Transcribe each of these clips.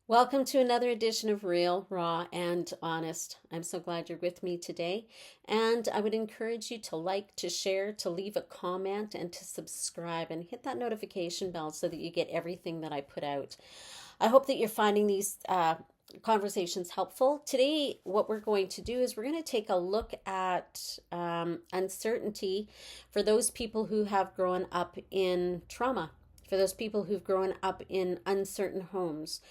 Welcome to another edition of Real, Raw, and Honest. I'm so glad you're with me today. And I would encourage you to like, to share, to leave a comment, and to subscribe and hit that notification bell so that you get everything that I put out. I hope that you're finding these conversations helpful. Today, what we're going to do is we're going to take a look at uncertainty for those people who have grown up in trauma, for those people who've grown up in uncertain homes.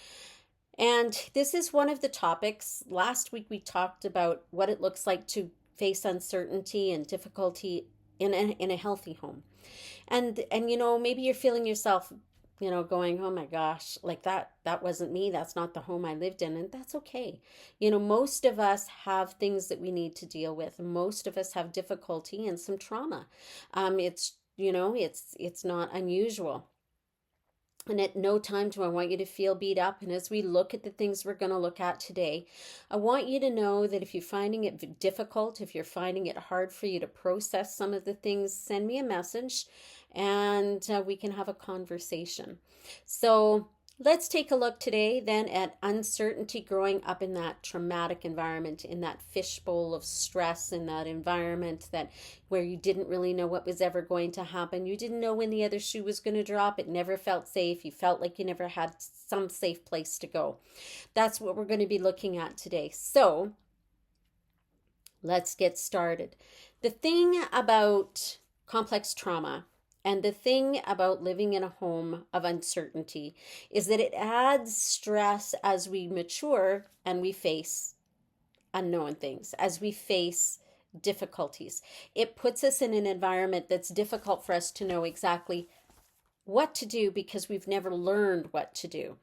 And this is one of the topics. Last week we talked about what it looks like to face uncertainty and difficulty in a healthy home. And maybe you're feeling yourself, going, "Oh my gosh, like that wasn't me. That's not the home I lived in." And that's okay. Most of us have things that we need to deal with. Most of us have difficulty and some trauma. It's not unusual. And at no time do I want you to feel beat up. And as we look at the things we're going to look at today, I want you to know that if you're finding it difficult, if you're finding it hard for you to process some of the things, send me a message and we can have a conversation. So let's take a look today then at uncertainty growing up in that traumatic environment, in that fishbowl of stress, in that environment that where you didn't really know what was ever going to happen. You didn't know when the other shoe was going to drop. It never felt safe. You felt like you never had some safe place to go. That's what we're going to be looking at today. So let's get started. The thing about complex trauma and the thing about living in a home of uncertainty is that it adds stress as we mature and we face unknown things, as we face difficulties. It puts us in an environment that's difficult for us to know exactly what to do because we've never learned what to do.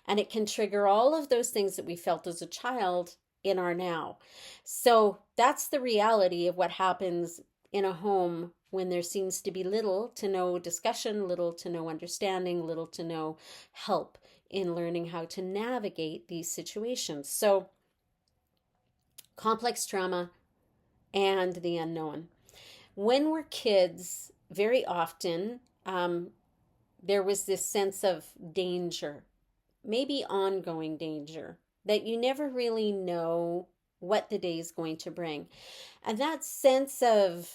And it can trigger all of those things that we felt as a child in our now. So that's the reality of what happens in a home when there seems to be little to no discussion, little to no understanding, little to no help in learning how to navigate these situations. So, complex trauma and the unknown. When we're kids, very often there was this sense of danger, maybe ongoing danger, that you never really know what the day is going to bring. And that sense of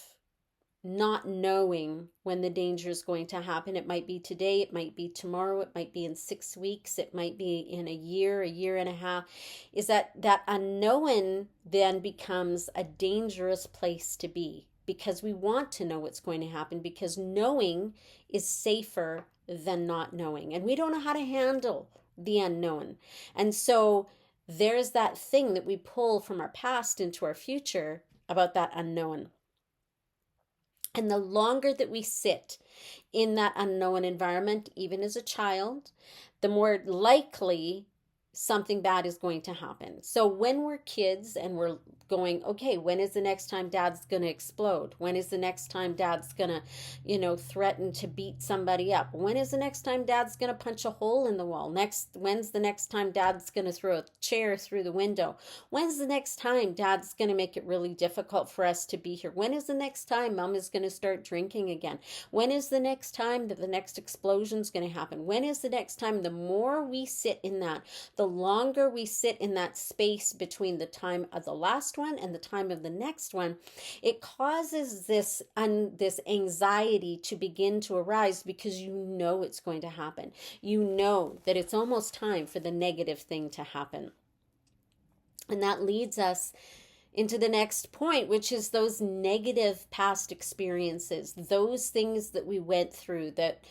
not knowing when the danger is going to happen. It might be today, it might be tomorrow, it might be in 6 weeks, it might be in a year and a half. Is that unknown then becomes a dangerous place to be because we want to know what's going to happen because knowing is safer than not knowing. And we don't know how to handle the unknown. And so there's that thing that we pull from our past into our future about that unknown. And the longer that we sit in that unknown environment, even as a child, the more likely something bad is going to happen. So when we're kids and we're going, okay, when is the next time dad's going to explode? When is the next time dad's going to, threaten to beat somebody up? When is the next time dad's going to punch a hole in the wall? When's the next time dad's going to throw a chair through the window? When's the next time dad's going to make it really difficult for us to be here? When is the next time mom is going to start drinking again? When is the next time that the next explosion's going to happen? When is the next time? The more we sit in that, the longer we sit in that space between the time of the last one and the time of the next one, it causes this anxiety to begin to arise because you know it's going to happen. You know that it's almost time for the negative thing to happen. And that leads us into the next point, which is those negative past experiences, those things that we went through that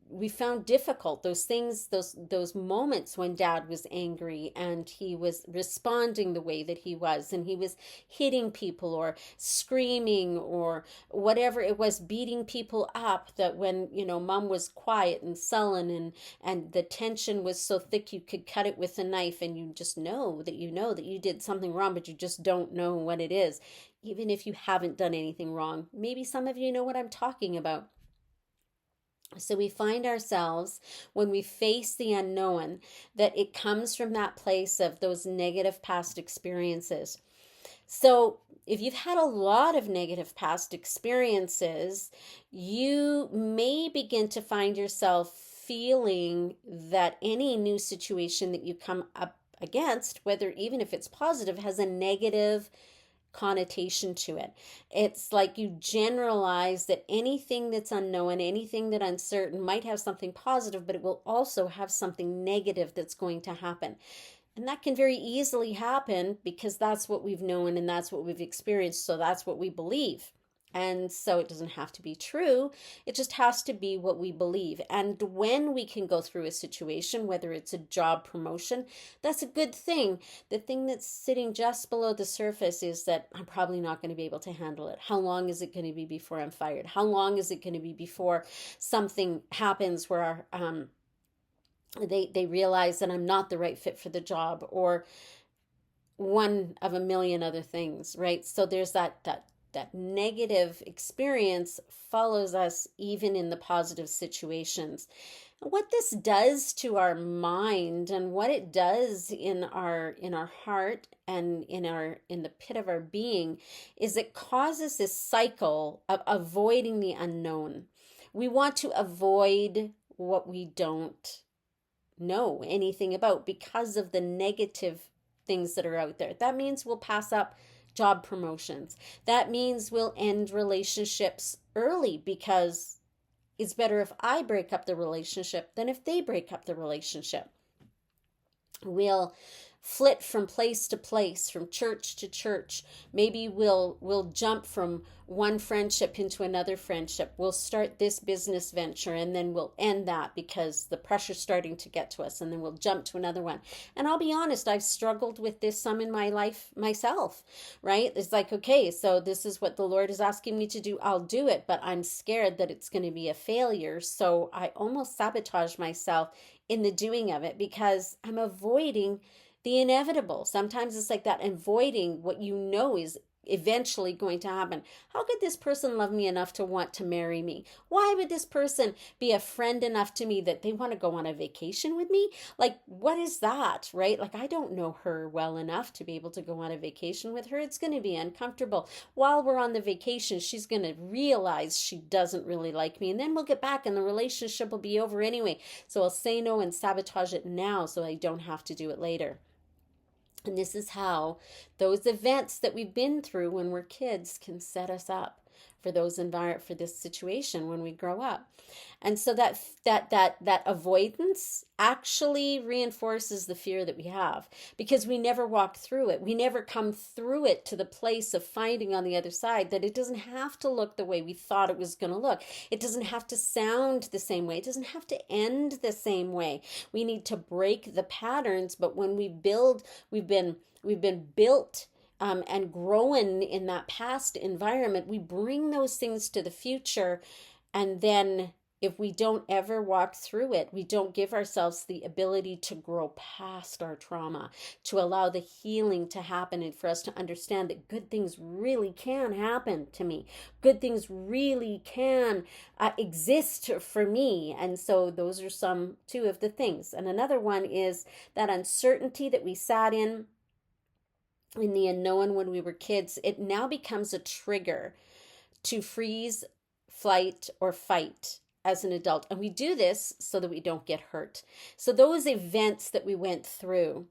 we found difficult, those things, those moments when dad was angry and he was responding the way that he was, and he was hitting people or screaming or whatever it was, beating people up, that when mom was quiet and sullen and the tension was so thick you could cut it with a knife, and you just know that you did something wrong, but you just don't know what it is, even if you haven't done anything wrong. Maybe some of you know what I'm talking about. So we find ourselves, when we face the unknown, that it comes from that place of those negative past experiences. So if you've had a lot of negative past experiences, you may begin to find yourself feeling that any new situation that you come up against, whether even if it's positive, has a negative connotation to it. It's like you generalize that anything that's unknown, anything that uncertain might have something positive, but it will also have something negative that's going to happen. And that can very easily happen because that's what we've known and that's what we've experienced. So that's what we believe. And so it doesn't have to be true. It just has to be what we believe. And when we can go through a situation, whether it's a job promotion, that's a good thing. The thing that's sitting just below the surface is that I'm probably not going to be able to handle it. How long is it going to be before I'm fired? How long is it going to be before something happens where they realize that I'm not the right fit for the job, or one of a million other things, right? So there's that negative experience follows us even in the positive situations. What this does to our mind and what it does in our heart and in the pit of our being is it causes this cycle of avoiding the unknown. We want to avoid what we don't know anything about because of the negative things that are out there. That means we'll pass up job promotions. That means we'll end relationships early because it's better if I break up the relationship than if they break up the relationship. We'll flit from place to place, from church to church. Maybe we'll jump from one friendship into another friendship. We'll start this business venture and then we'll end that because the pressure's starting to get to us, and then we'll jump to another one. And I'll be honest, I've struggled with this some in my life myself, right? It's like, okay, so this is what the Lord is asking me to do. I'll do it, but I'm scared that it's going to be a failure. So I almost sabotage myself in the doing of it because I'm avoiding the inevitable. Sometimes it's like that, avoiding what you know is eventually going to happen. How could this person love me enough to want to marry me? Why would this person be a friend enough to me that they want to go on a vacation with me? Like, what is that, right? Like, I don't know her well enough to be able to go on a vacation with her. It's going to be uncomfortable. While we're on the vacation, she's going to realize she doesn't really like me, and then we'll get back and the relationship will be over anyway. So I'll say no and sabotage it now so I don't have to do it later. And this is how those events that we've been through when we're kids can set us up for for this situation when we grow up. And so that avoidance actually reinforces the fear that we have, because we never walk through it. We never come through it to the place of finding on the other side that it doesn't have to look the way we thought it was going to look. It doesn't have to sound the same way. It doesn't have to end the same way. We need to break the patterns, but when we've been built and growing in that past environment, we bring those things to the future. And then if we don't ever walk through it, we don't give ourselves the ability to grow past our trauma, to allow the healing to happen, and for us to understand that good things really can happen to me. Good things really can exist for me. And so those are two of the things. And another one is that uncertainty that we sat in the unknown when we were kids. It now becomes a trigger to freeze, flight, or fight as an adult. And we do this so that we don't get hurt. So those events that we went through,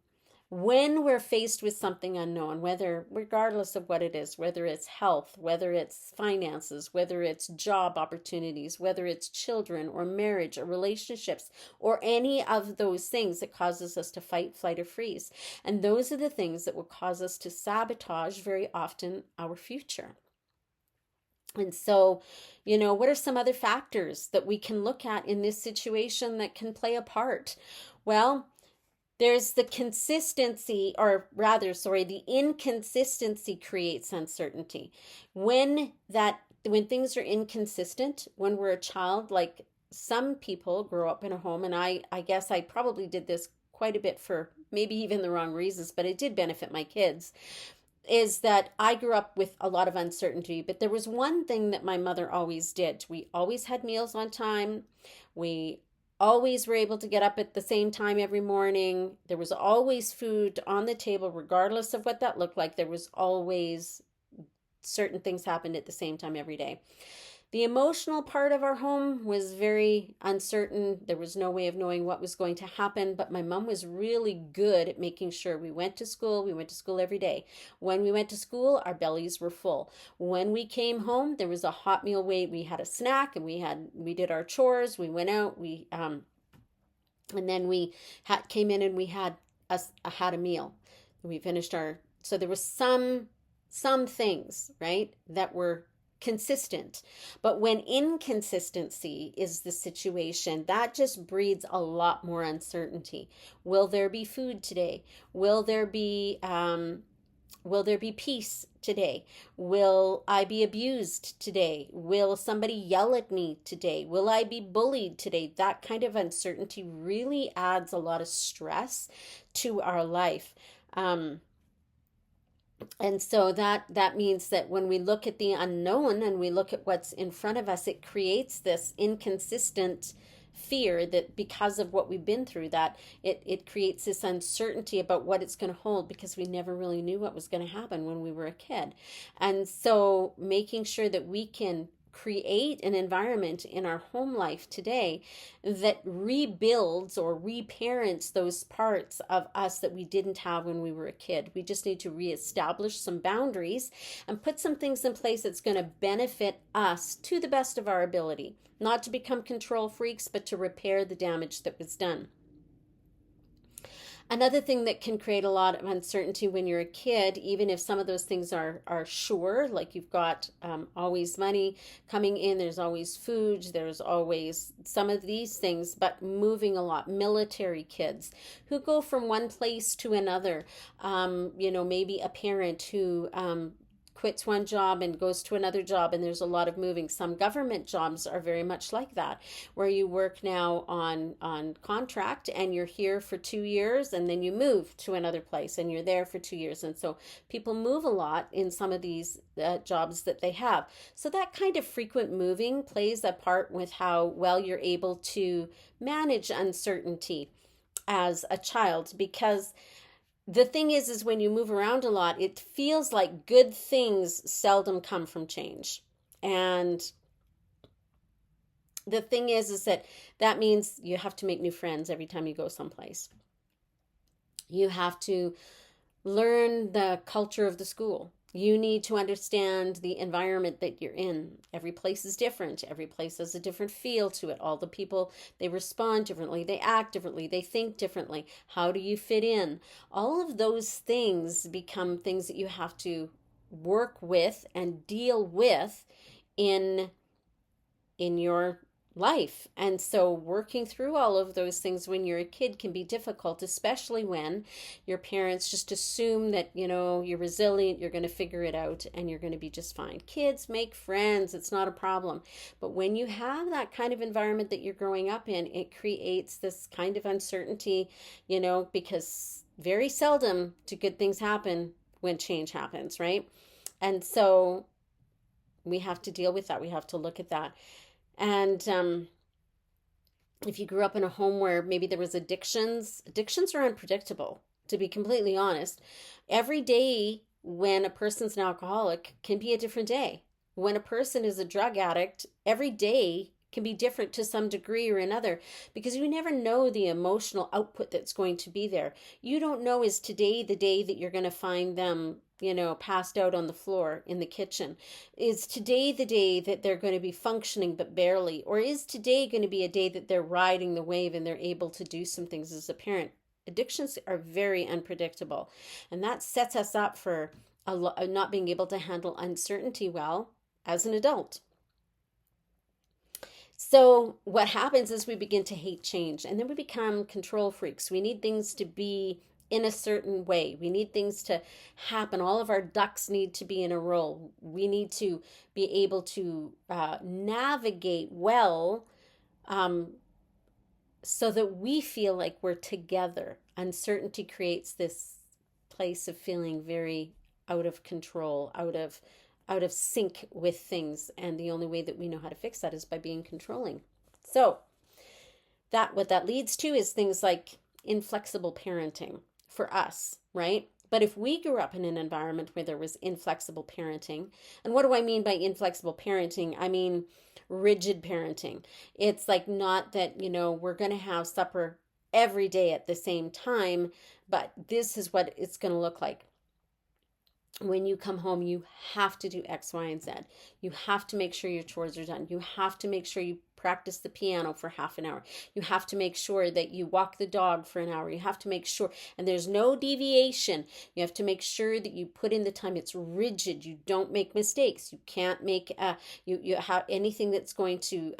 when we're faced with something unknown, regardless of what it is, whether it's health, whether it's finances, whether it's job opportunities, whether it's children or marriage or relationships, or any of those things that causes us to fight, flight, or freeze. And those are the things that will cause us to sabotage very often our future. And so, what are some other factors that we can look at in this situation that can play a part? Well, there's the consistency, or rather, sorry, the inconsistency creates uncertainty. When things are inconsistent, when we're a child, like some people grow up in a home, and I guess I probably did this quite a bit for maybe even the wrong reasons, but it did benefit my kids, is that I grew up with a lot of uncertainty. But there was one thing that my mother always did. We always had meals on time. We always were able to get up at the same time every morning. There was always food on the table, regardless of what that looked like. There was always certain things happened at the same time every day. The emotional part of our home was very uncertain. There was no way of knowing what was going to happen, but my mom was really good at making sure we went to school. We went to school every day. When we went to school, our bellies were full. When we came home, there was a hot meal wait. We had a snack and we did our chores. We went out. And then we came in and we had a meal. We finished our, so there was some things, right, that were consistent. But when inconsistency is the situation, that just breeds a lot more uncertainty. Will there be food today? Will there be peace today? Will I be abused today? Will somebody yell at me today? Will I be bullied today? That kind of uncertainty really adds a lot of stress to our life. And so that means that when we look at the unknown and we look at what's in front of us, it creates this inconsistent fear that because of what we've been through, that it creates this uncertainty about what it's going to hold, because we never really knew what was going to happen when we were a kid. And so making sure that we can create an environment in our home life today that rebuilds or reparents those parts of us that we didn't have when we were a kid. We just need to reestablish some boundaries and put some things in place that's going to benefit us to the best of our ability. Not to become control freaks, but to repair the damage that was done. Another thing that can create a lot of uncertainty when you're a kid, even if some of those things are sure, like you've got always money coming in, there's always food, there's always some of these things, but moving a lot. Military kids who go from one place to another, maybe a parent who quits one job and goes to another job, and there's a lot of moving. Some government jobs are very much like that, where you work now on contract and you're here for 2 years and then you move to another place and you're there for 2 years. And so people move a lot in some of these jobs that they have. So that kind of frequent moving plays a part with how well you're able to manage uncertainty as a child, because the thing is when you move around a lot, it feels like good things seldom come from change. And the thing is that means you have to make new friends every time you go someplace. You have to learn the culture of the school. You need to understand the environment that you're in. Every place is different. Every place has a different feel to it. All the people, they respond differently. They act differently. They think differently. How do you fit in? All of those things become things that you have to work with and deal with in your life. And so working through all of those things when you're a kid can be difficult, especially when your parents just assume that, you're resilient, you're going to figure it out, and you're going to be just fine. Kids make friends, it's not a problem. But when you have that kind of environment that you're growing up in, it creates this kind of uncertainty, because very seldom do good things happen when change happens, right? And so we have to deal with that. We have to look at that. And if you grew up in a home where maybe there was addictions are unpredictable, to be completely honest. Every day when a person's an alcoholic can be a different day. When a person is a drug addict, every day can be different to some degree or another, because you never know the emotional output that's going to be there. You don't know, is today the day that you're going to find them passed out on the floor in the kitchen? Is today the day that they're going to be functioning but barely? Or is today going to be a day that they're riding the wave and they're able to do some things as a parent? Addictions are very unpredictable. And that sets us up for not being able to handle uncertainty well as an adult. So what happens is we begin to hate change, and then we become control freaks. We need things to be in a certain way. We need things to happen. All of our ducks need to be in a row. We need to be able to navigate well, so that we feel like we're together. Uncertainty creates this place of feeling very out of control, out of sync with things, and the only way that we know how to fix that is by being controlling. So what that leads to is things like inflexible parenting for us, right? But if we grew up in an environment where there was inflexible parenting, and what do I mean by inflexible parenting? I mean rigid parenting. It's like not that, we're going to have supper every day at the same time, but this is what it's going to look like. When you come home, you have to do X, Y, and Z. You have to make sure your chores are done. You have to make sure you practice the piano for half an hour. You have to make sure that you walk the dog for an hour. You have to make sure, and there's no deviation. You have to make sure that you put in the time. It's rigid. You don't make mistakes. You can't make you have anything that's going to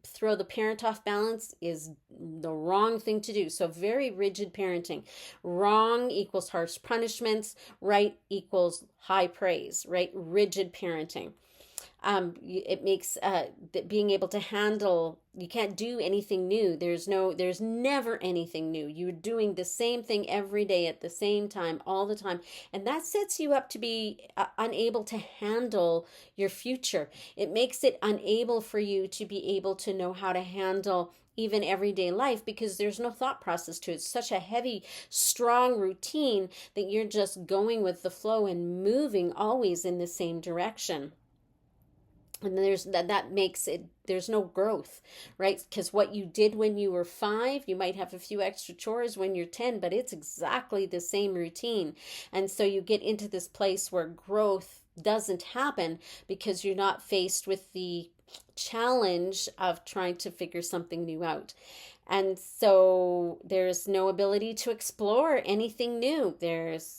throw the parent off balance is the wrong thing to do. So very rigid parenting. Wrong equals harsh punishments. Right equals high praise. Right, rigid parenting. It makes being able to handle, you can't do anything new. There's never anything new. You're doing the same thing every day at the same time all the time, and that sets you up to be unable to handle your future. It makes it unable for you to be able to know how to handle even everyday life, because there's no thought process to it. It's such a heavy, strong routine that you're just going with the flow and moving always in the same direction. And there's that makes it, there's no growth, right? Because what you did when you were 5, you might have a few extra chores when you're 10, but it's exactly the same routine. And so you get into this place where growth doesn't happen because you're not faced with the challenge of trying to figure something new out. And so there's no ability to explore anything new.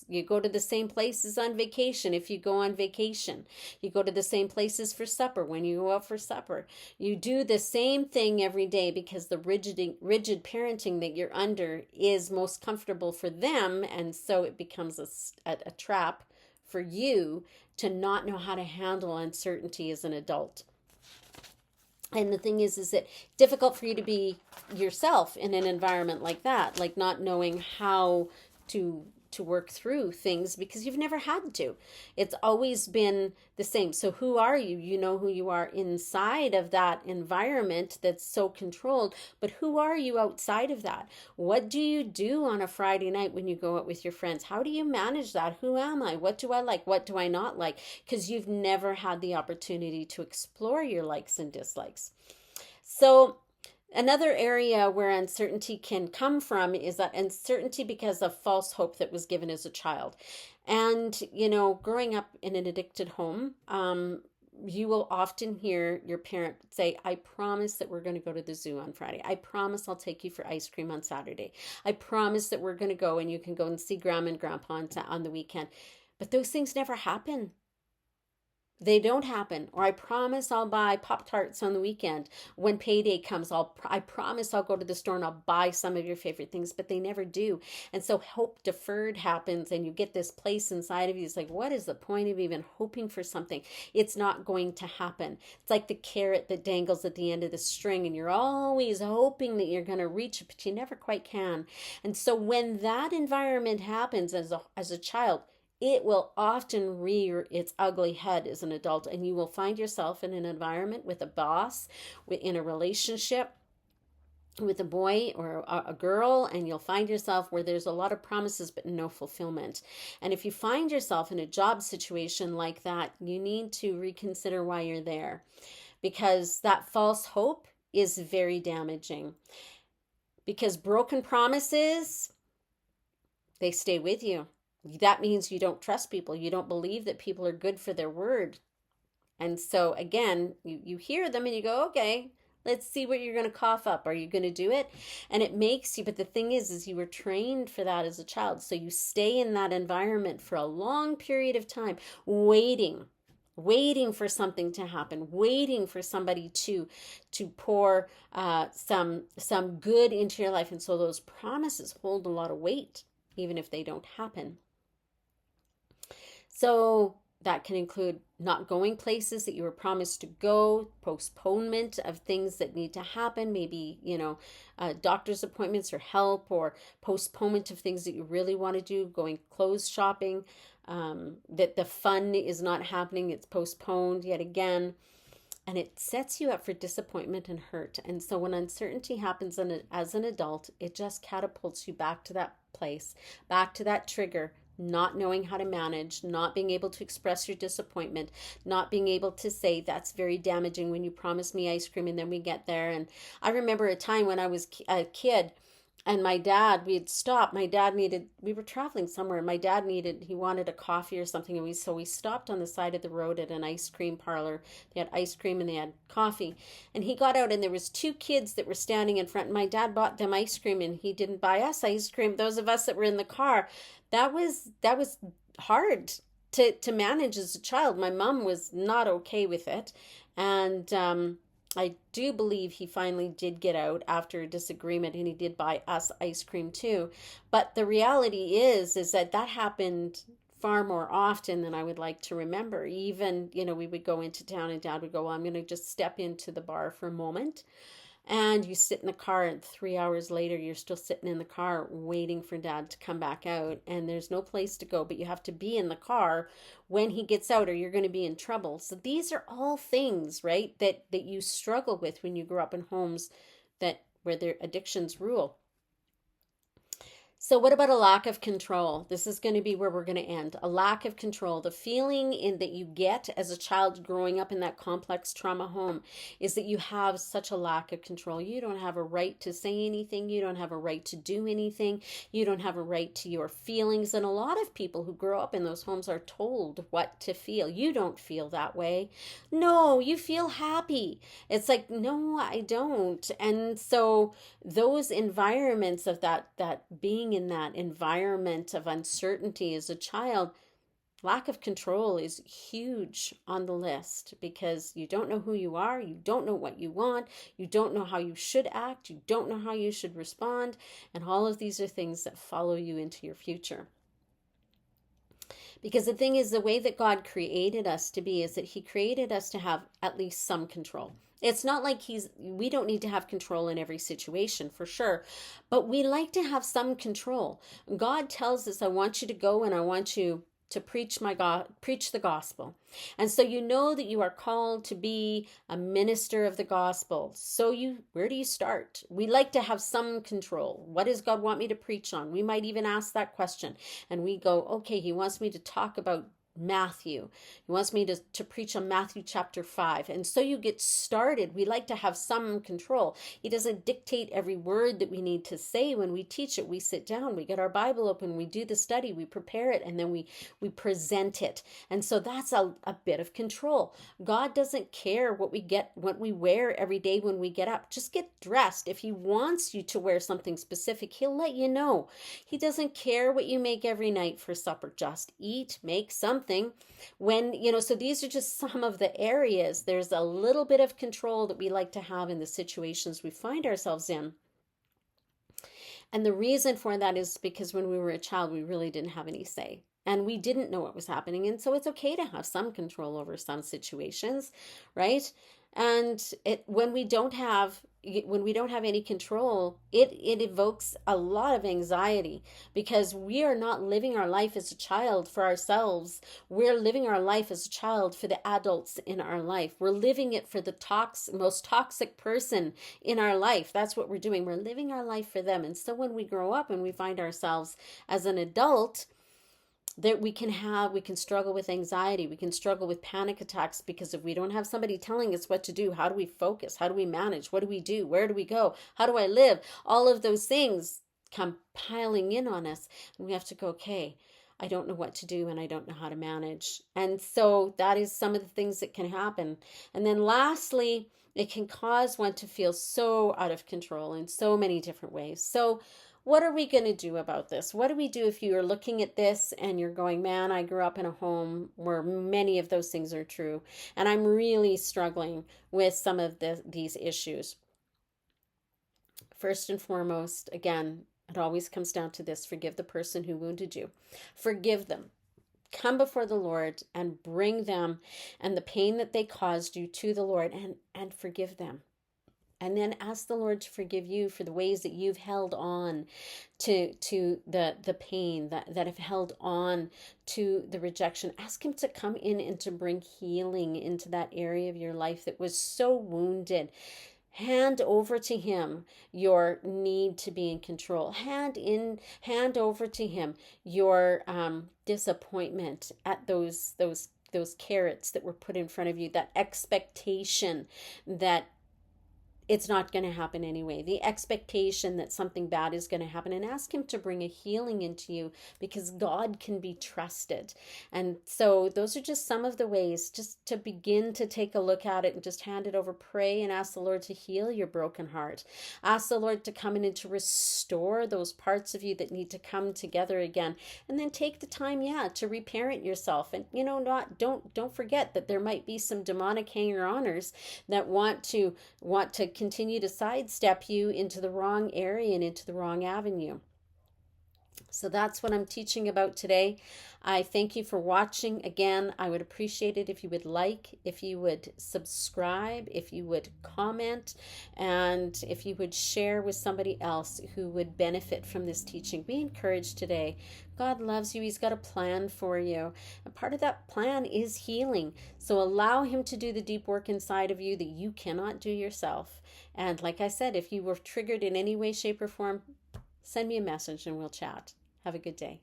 You go to the same places on vacation. If you go on vacation, you go to the same places for supper. When you go out for supper, you do the same thing every day because the rigid parenting that you're under is most comfortable for them. And so it becomes a trap for you to not know how to handle uncertainty as an adult. And the thing is that it's difficult for you to be yourself in an environment like that, like not knowing how to work through things because you've never had to. It's always been the same. So who are you? You know who you are inside of that environment that's so controlled, but who are you outside of that? What do you do on a Friday night when you go out with your friends? How do you manage that? Who am I? What do I like? What do I not like? Because you've never had the opportunity to explore your likes and dislikes. So another area where uncertainty can come from is that uncertainty because of false hope that was given as a child. And, growing up in an addicted home, you will often hear your parent say, I promise that we're going to go to the zoo on Friday. I promise I'll take you for ice cream on Saturday. I promise that we're going to go and you can go and see grandma and grandpa on the weekend. But those things never happen. They don't happen. Or I promise I'll buy Pop-Tarts on the weekend. When payday comes, I promise I'll go to the store and I'll buy some of your favorite things, but they never do. And so hope deferred happens and you get this place inside of you. It's like, what is the point of even hoping for something? It's not going to happen. It's like the carrot that dangles at the end of the string and you're always hoping that you're going to reach it, but you never quite can. And so when that environment happens as a child, it will often rear its ugly head as an adult, and you will find yourself in an environment with a boss, in a relationship with a boy or a girl, and you'll find yourself where there's a lot of promises but no fulfillment. And if you find yourself in a job situation like that, you need to reconsider why you're there, because that false hope is very damaging. Because broken promises, they stay with you. That means you don't trust people. You don't believe that people are good for their word. And so again, you hear them and you go, okay, let's see what you're going to cough up. Are you going to do it? And it makes you, but the thing is you were trained for that as a child. So you stay in that environment for a long period of time, waiting for something to happen, waiting for somebody to pour some good into your life. And so those promises hold a lot of weight, even if they don't happen. So that can include not going places that you were promised to go, postponement of things that need to happen, maybe, doctor's appointments or help, or postponement of things that you really want to do, going clothes shopping, that the fun is not happening, it's postponed yet again. And it sets you up for disappointment and hurt. And so when uncertainty happens as an adult, it just catapults you back to that place, back to that trigger not knowing how to manage, not being able to express your disappointment, not being able to say, that's very damaging when you promise me ice cream and then we get there. And I remember a time when I was a kid, and my dad, we had stopped. My dad needed, we were traveling somewhere, and my dad needed, he wanted a coffee or something. And so we stopped on the side of the road at an ice cream parlor. They had ice cream and they had coffee. And he got out, and there was two kids that were standing in front. And my dad bought them ice cream, and he didn't buy us ice cream. Those of us that were in the car, that was hard to manage as a child. My mom was not okay with it. And I do believe he finally did get out after a disagreement, and he did buy us ice cream too. But the reality is that that happened far more often than I would like to remember. Even, we would go into town and dad would go, well, I'm going to just step into the bar for a moment. And you sit in the car, and 3 hours later, you're still sitting in the car waiting for dad to come back out. And there's no place to go, but you have to be in the car when he gets out, or you're going to be in trouble. So these are all things, right, that you struggle with when you grow up in homes where their addictions rule. So, what about a lack of control? This is going to be where we're going to end. A lack of control. The feeling that you get as a child growing up in that complex trauma home is that you have such a lack of control. You don't have a right to say anything. You don't have a right to do anything. You don't have a right to your feelings. And a lot of people who grow up in those homes are told what to feel. You don't feel that way. No, you feel happy. It's like, no, I don't. And so, those environments of that being in that environment of uncertainty as a child, lack of control is huge on the list, because you don't know who you are, you don't know what you want, you don't know how you should act, you don't know how you should respond, and all of these are things that follow you into your future. Because the thing is, the way that God created us to be is that he created us to have at least some control. It's not like we don't need to have control in every situation, for sure, but we like to have some control. God tells us, I want you to go and I want you to preach the gospel. And so you know that you are called to be a minister of the gospel. So where do you start? We like to have some control. What does God want me to preach on? We might even ask that question, and we go, okay, he wants me to talk about Matthew. He wants me to preach on Matthew chapter 5. And so you get started. We like to have some control. He doesn't dictate every word that we need to say when we teach it. We sit down, we get our Bible open, we do the study, we prepare it, and then we present it. And so that's a bit of control. God doesn't care what we wear every day when we get up. Just get dressed. If he wants you to wear something specific, he'll let you know. He doesn't care what you make every night for supper. Just eat, make something. So these are just some of the areas. There's a little bit of control that we like to have in the situations we find ourselves in. And the reason for that is because when we were a child, we really didn't have any say. And we didn't know what was happening. And so it's okay to have some control over some situations, right? And when we don't have any control, it evokes a lot of anxiety, because we are not living our life as a child for ourselves. We're living our life as a child for the adults in our life. We're living it for the most toxic person in our life. That's what we're doing. We're living our life for them. And so when we grow up and we find ourselves as an adult, that we can struggle with anxiety, we can struggle with panic attacks, because if we don't have somebody telling us what to do, how do we focus, how do we manage, what do we do, where do we go, how do I live, all of those things come piling in on us, and we have to go, okay, I don't know what to do and I don't know how to manage. And so that is some of the things that can happen. And then lastly, it can cause one to feel so out of control in so many different ways. So what are we going to do about this? What do we do if you are looking at this and you're going, man, I grew up in a home where many of those things are true, and I'm really struggling with some of these issues? First and foremost, again, it always comes down to this: forgive the person who wounded you. Forgive them. Come before the Lord and bring them and the pain that they caused you to the Lord, and forgive them. And then ask the Lord to forgive you for the ways that you've held on to the pain, that have held on to the rejection. Ask him to come in and to bring healing into that area of your life that was so wounded. Hand over to him your need to be in control. Hand over to him your disappointment at those carrots that were put in front of you, that expectation that it's not going to happen anyway. The expectation that something bad is going to happen, and ask him to bring a healing into you, because God can be trusted. And so those are just some of the ways just to begin to take a look at it and just hand it over. Pray and ask the Lord to heal your broken heart. Ask the Lord to come in and to restore those parts of you that need to come together again. And then take the time, to reparent yourself. And not don't forget that there might be some demonic hanger-oners that want to continue to sidestep you into the wrong area and into the wrong avenue. So that's what I'm teaching about today. I thank you for watching. Again, I would appreciate it if you would like, if you would subscribe, if you would comment, and if you would share with somebody else who would benefit from this teaching. Be encouraged today. God loves you. He's got a plan for you. And part of that plan is healing. So allow him to do the deep work inside of you that you cannot do yourself. And like I said, if you were triggered in any way, shape, or form, send me a message and we'll chat. Have a good day.